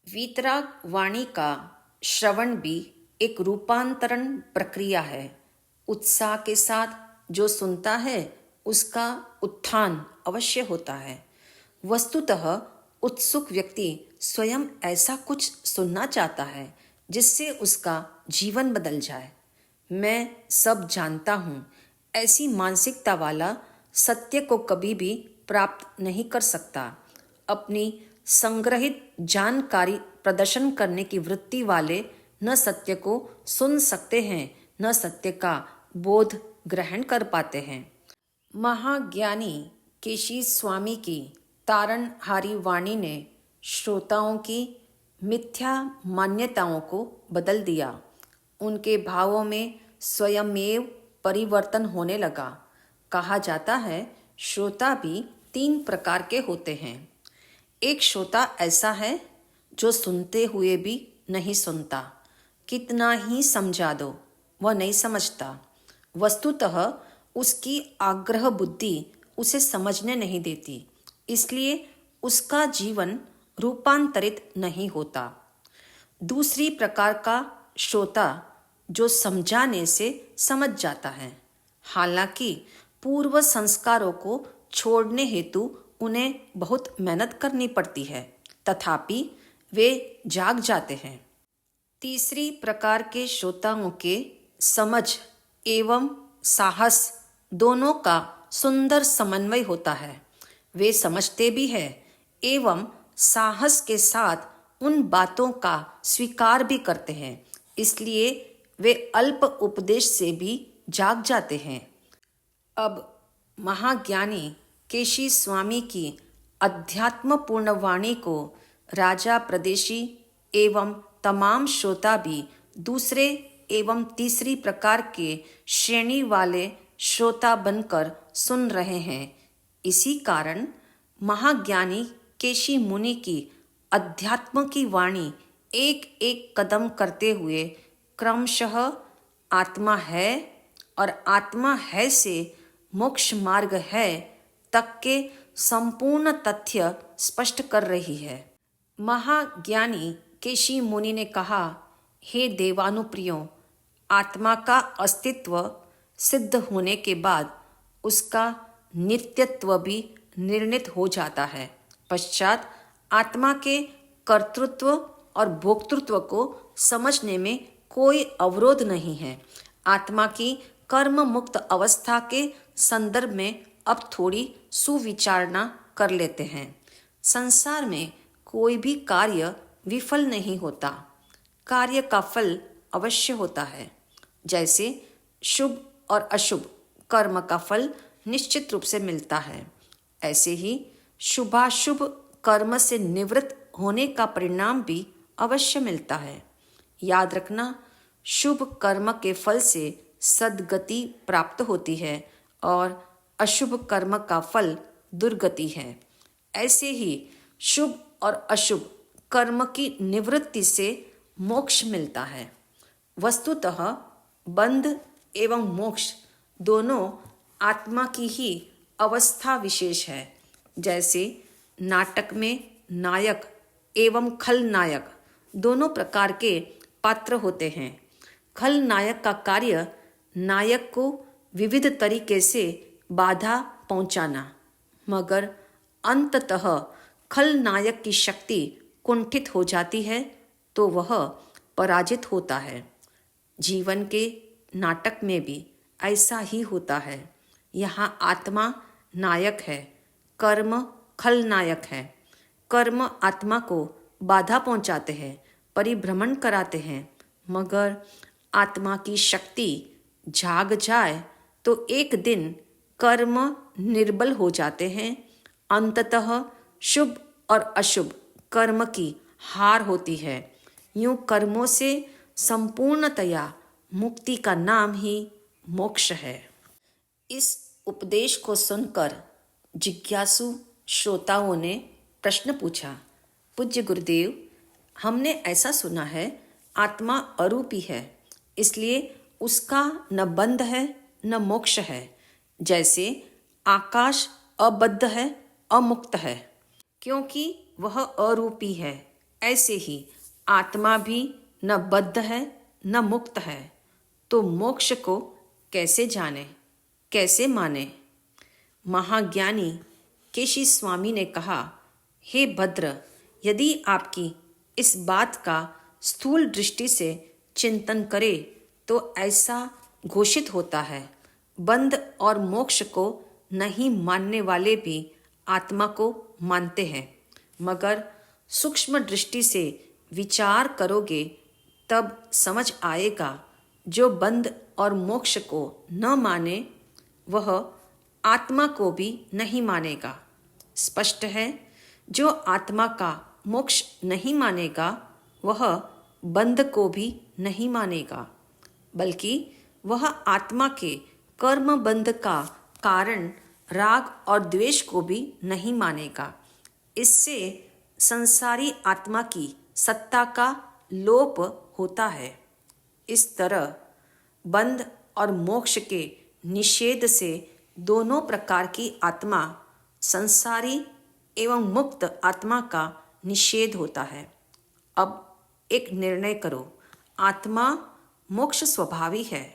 वीतराग वाणी का श्रवण भी एक रूपांतरण प्रक्रिया है। उत्साह के साथ जो सुनता है उसका उत्थान अवश्य होता है। वस्तुतः उत्सुक व्यक्ति स्वयं ऐसा कुछ सुनना चाहता है जिससे उसका जीवन बदल जाए। मैं सब जानता हूँ, ऐसी मानसिकता वाला सत्य को कभी भी प्राप्त नहीं कर सकता। अपनी संग्रहित जानकारी प्रदर्शन करने की वृत्ति वाले न सत्य को सुन सकते हैं, न सत्य का बोध ग्रहण कर पाते हैं। महाज्ञानी केशी स्वामी की तारणहारी वाणी ने श्रोताओं की मिथ्या मान्यताओं को बदल दिया। उनके भावों में स्वयमेव परिवर्तन होने लगा। कहा जाता है, श्रोता भी 3 प्रकार के होते हैं। एक श्रोता ऐसा है जो सुनते हुए भी नहीं सुनता, कितना ही समझा दो वह नहीं समझता। वस्तुतः उसकी आग्रह बुद्धि उसे समझने नहीं देती, इसलिए उसका जीवन रूपांतरित नहीं होता। दूसरी प्रकार का श्रोता जो समझाने से समझ जाता है, हालांकि पूर्व संस्कारों को छोड़ने हेतु उन्हें बहुत मेहनत करनी पड़ती है, तथापि वे जाग जाते हैं। तीसरी प्रकार के श्रोताओं के समझ एवं साहस दोनों का सुंदर समन्वय होता है। वे समझते भी हैं एवं साहस के साथ उन बातों का स्वीकार भी करते हैं, इसलिए वे अल्प उपदेश से भी जाग जाते हैं। अब महाज्ञानी केशी स्वामी की अध्यात्मपूर्ण वाणी को राजा प्रदेशी एवं तमाम श्रोता भी दूसरे एवं तीसरी प्रकार के श्रेणी वाले श्रोता बनकर सुन रहे हैं। इसी कारण महाज्ञानी केशी मुनि की अध्यात्म की वाणी एक एक कदम करते हुए क्रमशः आत्मा है और आत्मा है से मोक्ष मार्ग है तक के संपूर्ण तथ्य स्पष्ट कर रही है। महाज्ञानी केशी मुनि ने कहा, हे देवानुप्रियों, आत्मा का अस्तित्व सिद्ध होने के बाद उसका नित्यत्व भी निर्णित हो जाता है। पश्चात आत्मा के कर्तृत्व और भोक्तृत्व को समझने में कोई अवरोध नहीं है। आत्मा की कर्म मुक्त अवस्था के संदर्भ में अब थोड़ी सुविचारणा कर लेते हैं। संसार में कोई भी कार्य विफल नहीं होता, कार्य का फल अवश्य होता है। जैसे शुभ और अशुभ कर्म का फल निश्चित रूप से मिलता है, ऐसे ही शुभाशुभ कर्म से निवृत्त होने का परिणाम भी अवश्य मिलता है। याद रखना, शुभ कर्म के फल से सद्गति प्राप्त होती है और अशुभ कर्म का फल दुर्गति है। ऐसे ही शुभ और अशुभ कर्म की निवृत्ति से मोक्ष मिलता है। वस्तुतः बंध एवं मोक्ष दोनों आत्मा की ही अवस्था विशेष है। जैसे नाटक में नायक एवं खलनायक दोनों प्रकार के पात्र होते हैं। खलनायक का कार्य नायक को विविध तरीके से बाधा पहुंचाना, मगर अंततः खलनायक की शक्ति कुंठित हो जाती है तो वह पराजित होता है। जीवन के नाटक में भी ऐसा ही होता है। यहाँ आत्मा नायक है, कर्म खलनायक है। कर्म आत्मा को बाधा पहुंचाते हैं, परिभ्रमण कराते हैं, मगर आत्मा की शक्ति जाग जाए तो एक दिन कर्म निर्बल हो जाते हैं। अंततः शुभ और अशुभ कर्म की हार होती है। यूं कर्मों से संपूर्णतया मुक्ति का नाम ही मोक्ष है। इस उपदेश को सुनकर जिज्ञासु श्रोताओं ने प्रश्न पूछा, पूज्य गुरुदेव, हमने ऐसा सुना है आत्मा अरूपी है, इसलिए उसका न बंध है न मोक्ष है। जैसे आकाश अबद्ध है, अमुक्त है, क्योंकि वह अरूपी है। ऐसे ही आत्मा भी न बद्ध है न मुक्त है, तो मोक्ष को कैसे जाने, कैसे माने। महाज्ञानी केशी स्वामी ने कहा, हे भद्र, यदि आपकी इस बात का स्थूल दृष्टि से चिंतन करे तो ऐसा घोषित होता है, बंध और मोक्ष को नहीं मानने वाले भी आत्मा को मानते हैं, मगर सूक्ष्म दृष्टि से विचार करोगे तब समझ आएगा, जो बंध और मोक्ष को न माने वह आत्मा को भी नहीं मानेगा। स्पष्ट है, जो आत्मा का मोक्ष नहीं मानेगा वह बंध को भी नहीं मानेगा, बल्कि वह आत्मा के कर्म बंध का कारण राग और द्वेष को भी नहीं मानेगा। इससे संसारी आत्मा की सत्ता का लोप होता है। इस तरह बंध और मोक्ष के निषेध से दोनों प्रकार की आत्मा, संसारी एवं मुक्त आत्मा का निषेध होता है। अब एक निर्णय करो, आत्मा मोक्ष स्वभावी है,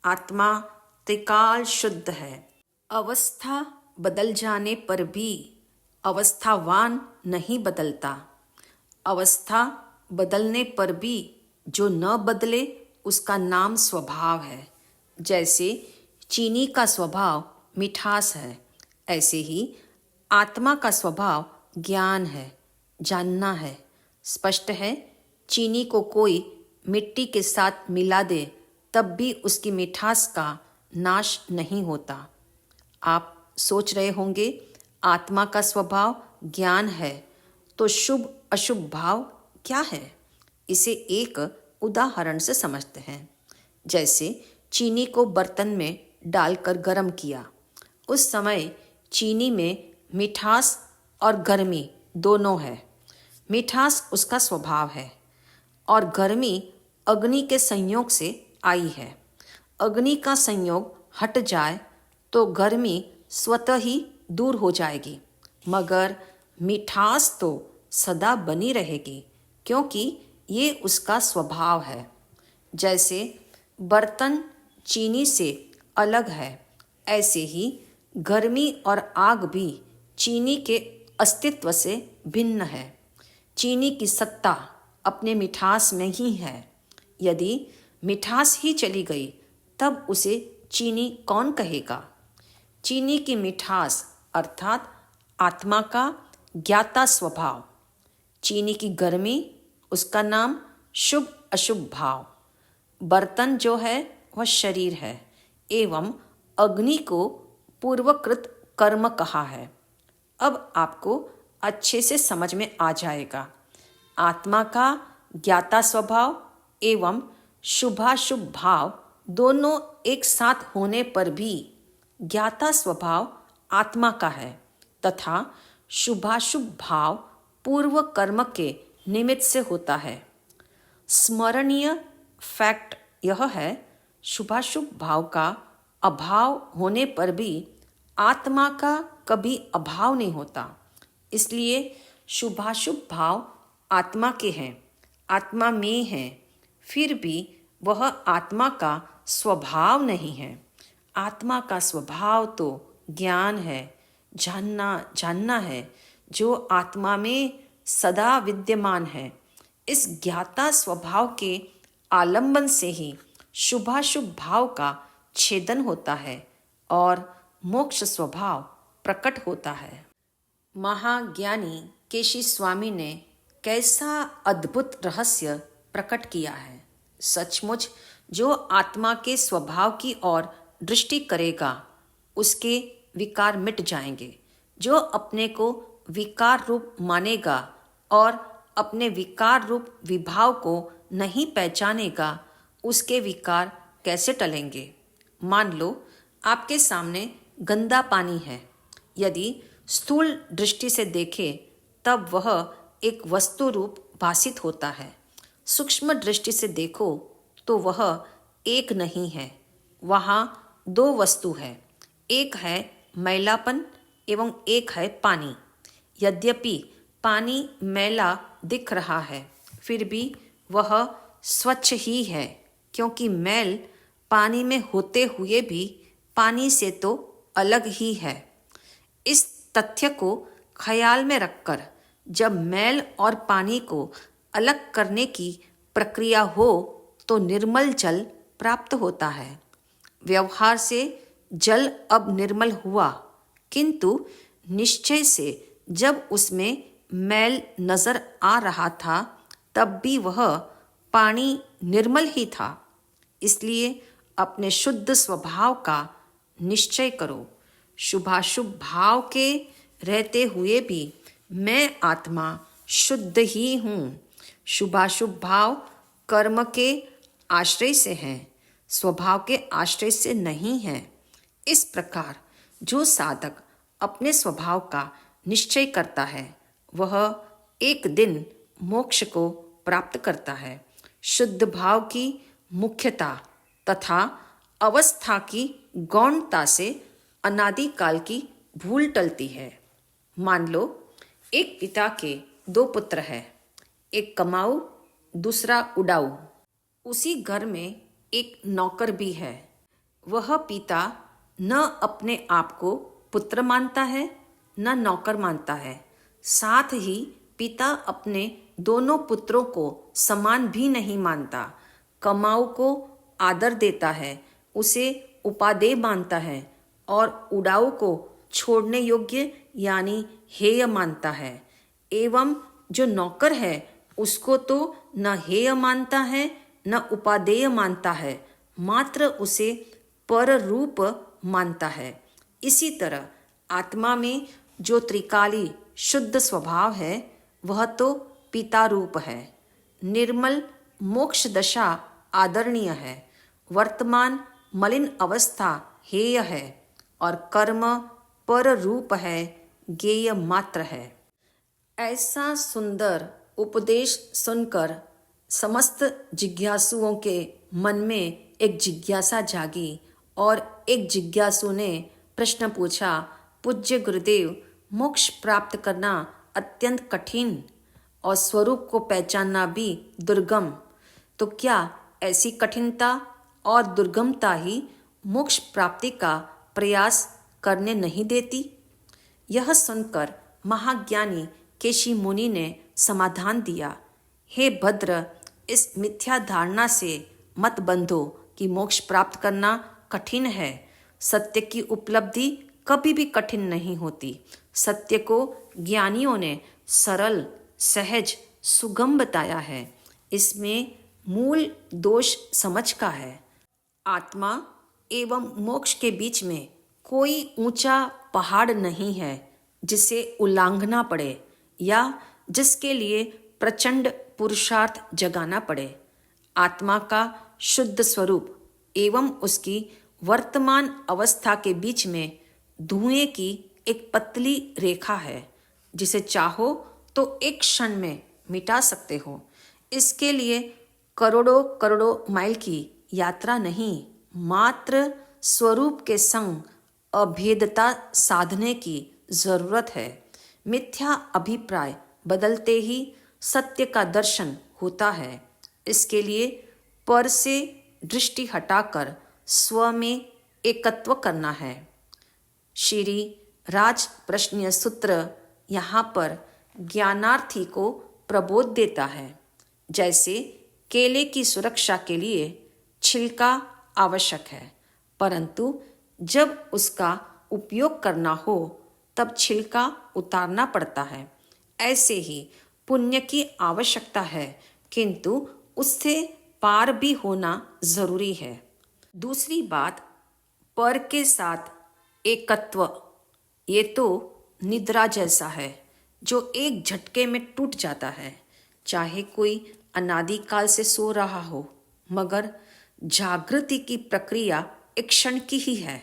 आत्मा त्रिकाल शुद्ध है। अवस्था बदल जाने पर भी अवस्थावान नहीं बदलता, अवस्था बदलने पर भी जो न बदले उसका नाम स्वभाव है। जैसे चीनी का स्वभाव मिठास है, ऐसे ही आत्मा का स्वभाव ज्ञान है, जानना है। स्पष्ट है, चीनी को कोई मिट्टी के साथ मिला दे तब भी उसकी मिठास का नाश नहीं होता। आप सोच रहे होंगे, आत्मा का स्वभाव ज्ञान है तो शुभ अशुभ भाव क्या है। इसे एक उदाहरण से समझते हैं। जैसे चीनी को बर्तन में डालकर गर्म किया, उस समय चीनी में मिठास और गर्मी दोनों है। मिठास उसका स्वभाव है और गर्मी अग्नि के संयोग से आई है। अग्नि का संयोग हट जाए तो गर्मी स्वतः ही दूर हो जाएगी, मगर मिठास तो सदा बनी रहेगी, क्योंकि ये उसका स्वभाव है। जैसे बर्तन चीनी से अलग है, ऐसे ही गर्मी और आग भी चीनी के अस्तित्व से भिन्न है। चीनी की सत्ता अपने मिठास में ही है। यदि मिठास ही चली गई तब उसे चीनी कौन कहेगा। चीनी की मिठास अर्थात आत्मा का ज्ञाता स्वभाव, चीनी की गर्मी उसका नाम शुभ अशुभ भाव। बर्तन जो है वह शरीर है एवं अग्नि को पूर्वकृत कर्म कहा है। अब आपको अच्छे से समझ में आ जाएगा। आत्मा का ज्ञाता स्वभाव एवं शुभाशुभ भाव दोनों एक साथ होने पर भी ज्ञाता स्वभाव आत्मा का है तथा शुभाशुभ भाव पूर्व कर्म के निमित्त से होता है। स्मरणीय फैक्ट यह है, शुभाशुभ भाव का अभाव होने पर भी आत्मा का कभी अभाव नहीं होता। इसलिए शुभाशुभ भाव आत्मा के हैं, आत्मा में हैं, फिर भी वह आत्मा का स्वभाव नहीं है। आत्मा का स्वभाव तो ज्ञान है, जानना है, जो आत्मा में सदा विद्यमान है। इस ज्ञाता स्वभाव के आलंबन से ही शुभाशुभ भाव का छेदन होता है और मोक्ष स्वभाव प्रकट होता है। महाज्ञानी केशी स्वामी ने कैसा अद्भुत रहस्य प्रकट किया है। सचमुच जो आत्मा के स्वभाव की ओर दृष्टि करेगा उसके विकार मिट जाएंगे। जो अपने को विकार रूप मानेगा और अपने विकार रूप विभाव को नहीं पहचानेगा, उसके विकार कैसे टलेंगे। मान लो आपके सामने गंदा पानी है। यदि स्थूल दृष्टि से देखें तब वह एक वस्तु रूप भासित होता है। सूक्ष्म दृष्टि से देखो तो वह एक नहीं है, वहाँ दो वस्तु है। एक है मैलापन एवं एक है पानी। यद्यपि पानी मैला दिख रहा है, फिर भी वह स्वच्छ ही है, क्योंकि मैल पानी में होते हुए भी पानी से तो अलग ही है। इस तथ्य को ख्याल में रखकर जब मैल और पानी को अलग करने की प्रक्रिया हो तो निर्मल जल प्राप्त होता है। व्यवहार से जल अब निर्मल हुआ, किंतु निश्चय से जब उसमें मैल नजर आ रहा था तब भी वह पानी निर्मल ही था। इसलिए अपने शुद्ध स्वभाव का निश्चय करो। शुभाशुभ भाव के रहते हुए भी मैं आत्मा शुद्ध ही हूँ। शुभाशुभ भाव कर्म के आश्रय से है, स्वभाव के आश्रय से नहीं है। इस प्रकार जो साधक अपने स्वभाव का निश्चय करता है वह एक दिन मोक्ष को प्राप्त करता है। शुद्ध भाव की मुख्यता तथा अवस्था की गौणता से अनादिकाल की भूल टलती है। मान लो एक पिता के 2 पुत्र हैं, एक कमाऊ दूसरा उड़ाऊ। उसी घर में एक नौकर भी है। वह पिता न अपने आप को पुत्र मानता है न नौकर मानता है। साथ ही पिता अपने दोनों पुत्रों को समान भी नहीं मानता। कमाऊ को आदर देता है, उसे उपादेय मानता है और उड़ाऊ को छोड़ने योग्य यानी हेय मानता है। एवं जो नौकर है उसको तो न हेय मानता है न उपादेय मानता है, मात्र उसे पर रूप मानता है। इसी तरह आत्मा में जो त्रिकाली शुद्ध स्वभाव है वह तो पिता रूप है। निर्मल मोक्ष दशा आदरणीय है, वर्तमान मलिन अवस्था हेय है और कर्म पर रूप है, ज्ञेय मात्र है। ऐसा सुंदर उपदेश सुनकर समस्त जिज्ञासुओं के मन में एक जिज्ञासा जागी और एक जिज्ञासु ने प्रश्न पूछा, पूज्य गुरुदेव, मोक्ष प्राप्त करना अत्यंत कठिन और स्वरूप को पहचानना भी दुर्गम, तो क्या ऐसी कठिनता और दुर्गमता ही मोक्ष प्राप्ति का प्रयास करने नहीं देती? यह सुनकर महाज्ञानी केशी मुनि ने समाधान दिया, हे भद्र, इस मिथ्या धारणा से मत बंधो कि मोक्ष प्राप्त करना कठिन है। सत्य की उपलब्धि कभी भी कठिन नहीं होती। सत्य को ज्ञानियों ने सरल, सहज, सुगम बताया है। इसमें मूल दोष समझ का है। आत्मा एवं मोक्ष के बीच में कोई ऊंचा पहाड़ नहीं है जिसे उल्लांघना पड़े या जिसके लिए प्रचंड पुरुषार्थ जगाना पड़े। आत्मा का शुद्ध स्वरूप एवं उसकी वर्तमान अवस्था के बीच में धुएं की एक पतली रेखा है, जिसे चाहो तो एक क्षण में मिटा सकते हो। इसके लिए करोड़ों करोड़ों माइल की यात्रा नहीं, मात्र स्वरूप के संग अभेदता साधने की जरूरत है। मिथ्या अभिप्राय बदलते ही सत्य का दर्शन होता है। इसके लिए पर से दृष्टि हटाकर स्व में एकत्व करना है। श्री राज प्रश्न सूत्र यहाँ पर ज्ञानार्थी को प्रबोध देता है। जैसे केले की सुरक्षा के लिए छिलका आवश्यक है, परंतु जब उसका उपयोग करना हो तब छिलका उतारना पड़ता है। ऐसे ही पुण्य की आवश्यकता है, किंतु उससे पार भी होना जरूरी है। दूसरी बात, पर के साथ एकत्व, ये तो निद्रा जैसा है जो एक झटके में टूट जाता है। चाहे कोई अनादिकाल से सो रहा हो, मगर जागृति की प्रक्रिया एक क्षण की ही है।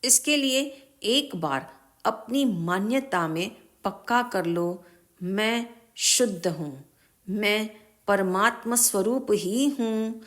इसके लिए एक बार अपनी मान्यता में पक्का कर लो, मैं शुद्ध हूँ, मैं परमात्मा स्वरूप ही हूँ,